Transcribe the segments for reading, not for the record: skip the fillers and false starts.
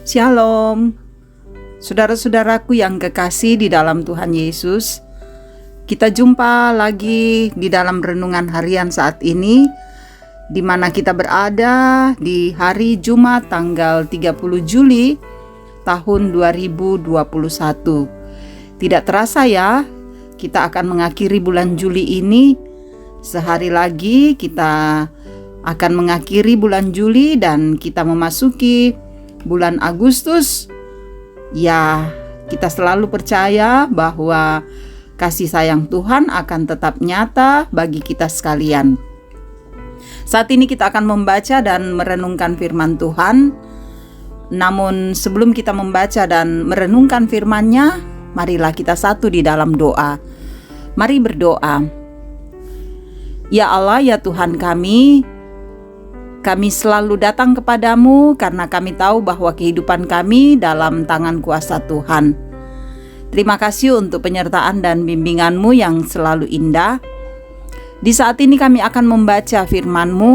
Shalom, saudara-saudaraku yang kekasih di dalam Tuhan Yesus. Kita jumpa lagi di dalam renungan harian saat ini, di mana kita berada di hari Jumat tanggal 30 Juli tahun 2021. Tidak terasa ya, kita akan mengakhiri bulan Juli ini. Sehari lagi kita akan mengakhiri bulan Juli dan kita memasuki bulan Agustus. Ya, kita selalu percaya bahwa kasih sayang Tuhan akan tetap nyata bagi kita sekalian. Saat ini kita akan membaca dan merenungkan firman Tuhan. Namun sebelum kita membaca dan merenungkan firman-Nya, marilah kita satu di dalam doa. Mari berdoa. Ya Allah, ya Tuhan kami selalu datang kepadamu karena kami tahu bahwa kehidupan kami dalam tangan kuasa Tuhan. Terima kasih untuk penyertaan dan bimbingan-Mu yang selalu indah. Di saat ini kami akan membaca firman-Mu.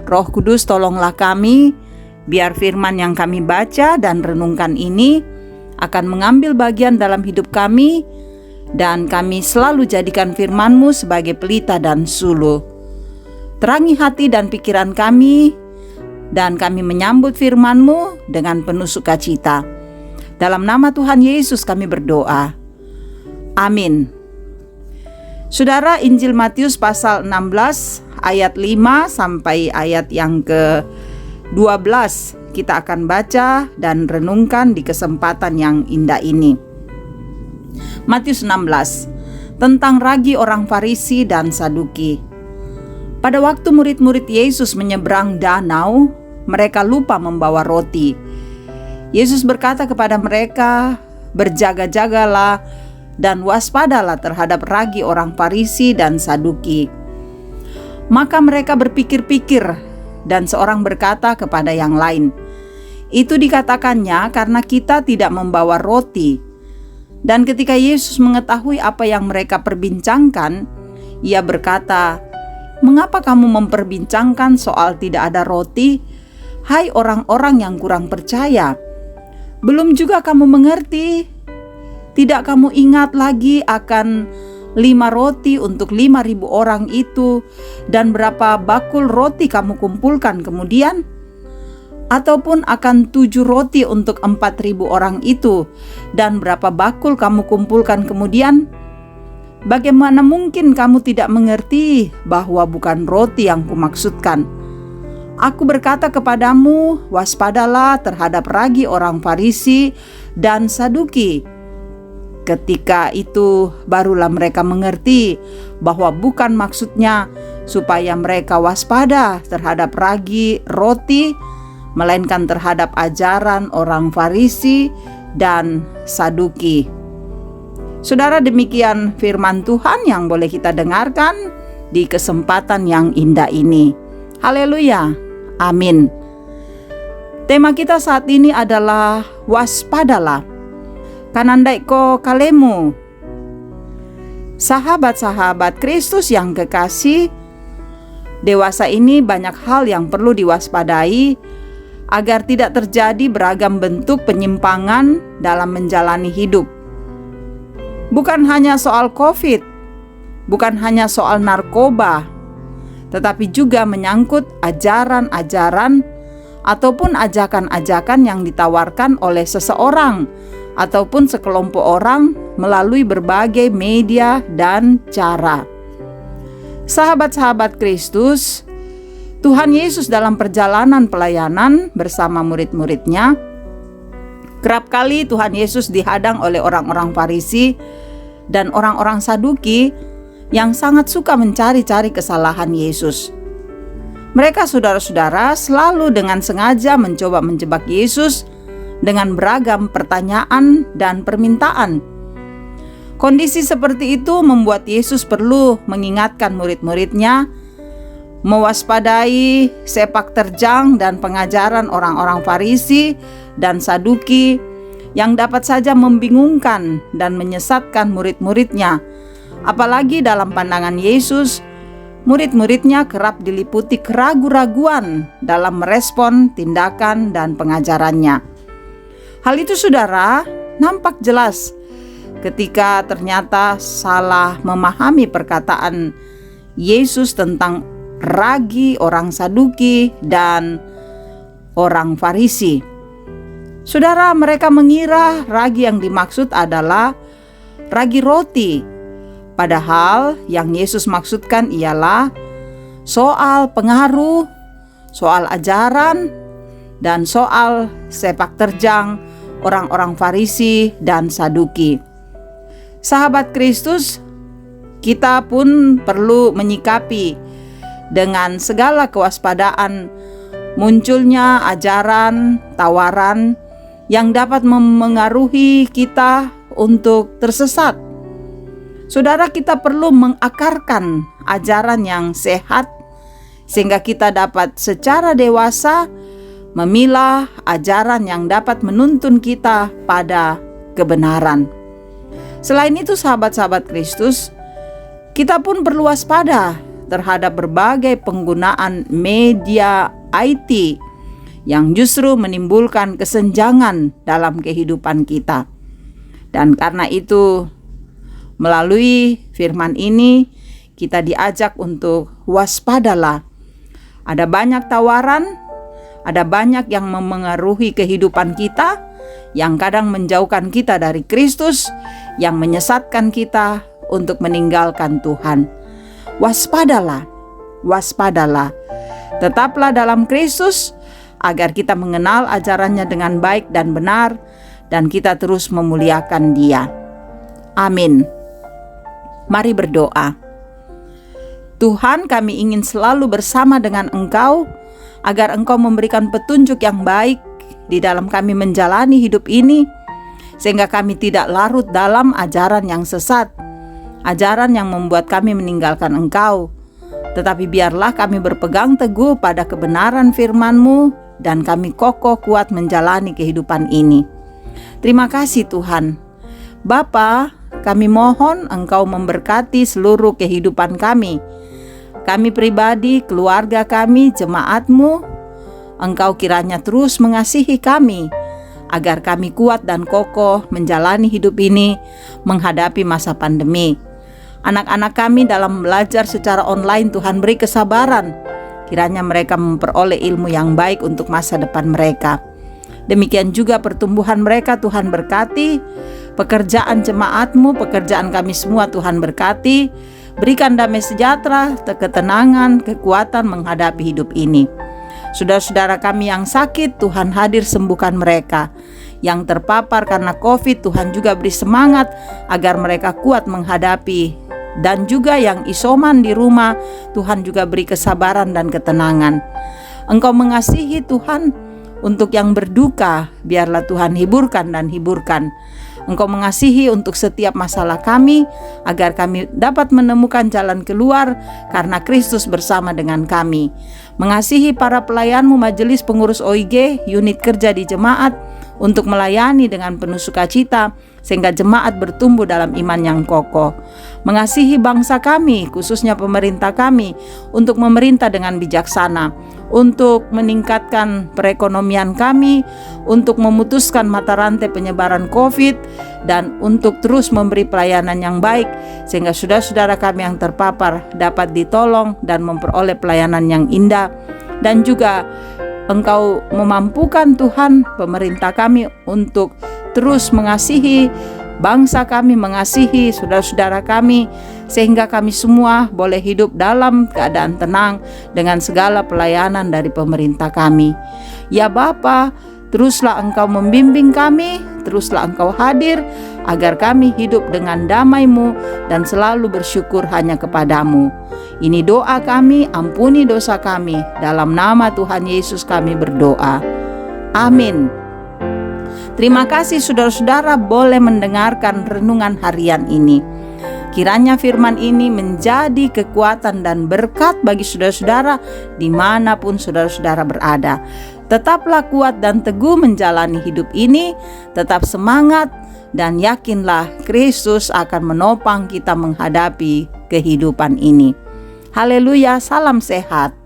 Roh Kudus, tolonglah kami, biar firman yang kami baca dan renungkan ini akan mengambil bagian dalam hidup kami, dan kami selalu jadikan firman-Mu sebagai pelita dan suluh. Terangi hati dan pikiran kami, dan kami menyambut firman-Mu dengan penuh sukacita. Dalam nama Tuhan Yesus kami berdoa. Amin. Saudara, Injil Matius pasal 16 ayat 5 sampai ayat yang ke-12 kita akan baca dan renungkan di kesempatan yang indah ini. Matius 16 tentang ragi orang Farisi dan Saduki. Pada waktu murid-murid Yesus menyeberang danau, mereka lupa membawa roti. Yesus berkata kepada mereka, "Berjaga-jagalah dan waspadalah terhadap ragi orang Farisi dan Saduki." Maka mereka berpikir-pikir, dan seorang berkata kepada yang lain, "Itu dikatakannya karena kita tidak membawa roti." Dan ketika Yesus mengetahui apa yang mereka perbincangkan, Ia berkata, "Mengapa kamu memperbincangkan soal tidak ada roti? Hai orang-orang yang kurang percaya, belum juga kamu mengerti? Tidak kamu ingat lagi akan 5 roti untuk 5.000 orang itu, dan berapa bakul roti kamu kumpulkan kemudian? Ataupun akan 7 roti untuk 4.000 orang itu, dan berapa bakul kamu kumpulkan kemudian? Bagaimana mungkin kamu tidak mengerti bahwa bukan roti yang kumaksudkan? Aku berkata kepadamu, waspadalah terhadap ragi orang Farisi dan Saduki." Ketika itu barulah mereka mengerti bahwa bukan maksudnya supaya mereka waspada terhadap ragi roti, melainkan terhadap ajaran orang Farisi dan Saduki. Saudara, demikian firman Tuhan yang boleh kita dengarkan di kesempatan yang indah ini. Haleluya, amin. Tema kita saat ini adalah waspadalah. Kanandaiko kalemu. Sahabat-sahabat Kristus yang kekasih, dewasa ini banyak hal yang perlu diwaspadai agar tidak terjadi beragam bentuk penyimpangan dalam menjalani hidup. Bukan hanya soal COVID, bukan hanya soal narkoba, tetapi juga menyangkut ajaran-ajaran ataupun ajakan-ajakan yang ditawarkan oleh seseorang ataupun sekelompok orang melalui berbagai media dan cara. Sahabat-sahabat Kristus, Tuhan Yesus dalam perjalanan pelayanan bersama murid-muridnya, kerap kali Tuhan Yesus dihadang oleh orang-orang Farisi dan orang-orang Saduki yang sangat suka mencari-cari kesalahan Yesus. Mereka, saudara-saudara, selalu dengan sengaja mencoba menjebak Yesus dengan beragam pertanyaan dan permintaan. Kondisi seperti itu membuat Yesus perlu mengingatkan murid-muridnya mewaspadai sepak terjang dan pengajaran orang-orang Farisi dan Saduki yang dapat saja membingungkan dan menyesatkan murid-muridnya. Apalagi dalam pandangan Yesus, murid-muridnya kerap diliputi keraguan-raguan dalam merespon tindakan dan pengajarannya. Hal itu, saudara, nampak jelas ketika ternyata salah memahami perkataan Yesus tentang ragi orang Saduki dan orang Farisi. Saudara, mereka mengira ragi yang dimaksud adalah ragi roti, padahal yang Yesus maksudkan ialah soal pengaruh, soal ajaran, dan soal sepak terjang orang-orang Farisi dan Saduki. Sahabat Kristus, kita pun perlu menyikapi dengan segala kewaspadaan munculnya ajaran, tawaran yang dapat memengaruhi kita untuk tersesat. Saudara, kita perlu mengakarkan ajaran yang sehat sehingga kita dapat secara dewasa memilah ajaran yang dapat menuntun kita pada kebenaran. Selain itu, sahabat-sahabat Kristus, kita pun perlu waspada terhadap berbagai penggunaan media IT yang justru menimbulkan kesenjangan dalam kehidupan kita. Dan karena itu, melalui firman ini kita diajak untuk waspadalah. Ada banyak tawaran, ada banyak yang memengaruhi kehidupan kita, yang kadang menjauhkan kita dari Kristus, yang menyesatkan kita untuk meninggalkan Tuhan. Waspadalah, waspadalah. Tetaplah dalam Kristus agar kita mengenal ajarannya dengan baik dan benar, dan kita terus memuliakan Dia. Amin. Mari berdoa. Tuhan, kami ingin selalu bersama dengan Engkau, agar Engkau memberikan petunjuk yang baik di dalam kami menjalani hidup ini, sehingga kami tidak larut dalam ajaran yang sesat, ajaran yang membuat kami meninggalkan Engkau. Tetapi biarlah kami berpegang teguh pada kebenaran firman-Mu, dan kami kokoh kuat menjalani kehidupan ini. Terima kasih Tuhan. Bapa, kami mohon Engkau memberkati seluruh kehidupan kami. Kami pribadi, keluarga kami, jemaat-Mu. Engkau kiranya terus mengasihi kami, agar kami kuat dan kokoh menjalani hidup ini menghadapi masa pandemi. Anak-anak kami dalam belajar secara online, Tuhan beri kesabaran. Kiranya mereka memperoleh ilmu yang baik untuk masa depan mereka. Demikian juga pertumbuhan mereka, Tuhan berkati. Pekerjaan jemaat-Mu, pekerjaan kami semua, Tuhan berkati. Berikan damai sejahtera, ketenangan, kekuatan menghadapi hidup ini. Saudara-saudara kami yang sakit, Tuhan hadir sembuhkan mereka. Yang terpapar karena COVID, Tuhan juga beri semangat agar mereka kuat menghadapi. Dan juga yang isoman di rumah, Tuhan juga beri kesabaran dan ketenangan. Engkau mengasihi Tuhan. Untuk yang berduka, biarlah Tuhan hiburkan dan hiburkan. Engkau mengasihi untuk setiap masalah kami, agar kami dapat menemukan jalan keluar karena Kristus bersama dengan kami. Mengasihi para pelayan-Mu, majelis pengurus OIG, unit kerja di jemaat, untuk melayani dengan penuh sukacita, sehingga jemaat bertumbuh dalam iman yang kokoh. Mengasihi bangsa kami, khususnya pemerintah kami, untuk memerintah dengan bijaksana, untuk meningkatkan perekonomian kami, untuk memutuskan mata rantai penyebaran COVID, dan untuk terus memberi pelayanan yang baik, sehingga saudara-saudara kami yang terpapar dapat ditolong dan memperoleh pelayanan yang indah. Dan juga Engkau memampukan Tuhan pemerintah kami untuk terus mengasihi bangsa kami, mengasihi saudara-saudara kami, sehingga kami semua boleh hidup dalam keadaan tenang dengan segala pelayanan dari pemerintah kami. Ya Bapa, teruslah Engkau membimbing kami, teruslah Engkau hadir, agar kami hidup dengan damai-Mu dan selalu bersyukur hanya kepada-Mu. Ini doa kami, ampuni dosa kami, dalam nama Tuhan Yesus kami berdoa. Amin. Terima kasih saudara-saudara boleh mendengarkan renungan harian ini. Kiranya firman ini menjadi kekuatan dan berkat bagi saudara-saudara dimanapun saudara-saudara berada. Tetaplah kuat dan teguh menjalani hidup ini, tetap semangat, dan yakinlah Kristus akan menopang kita menghadapi kehidupan ini. Haleluya, salam sehat.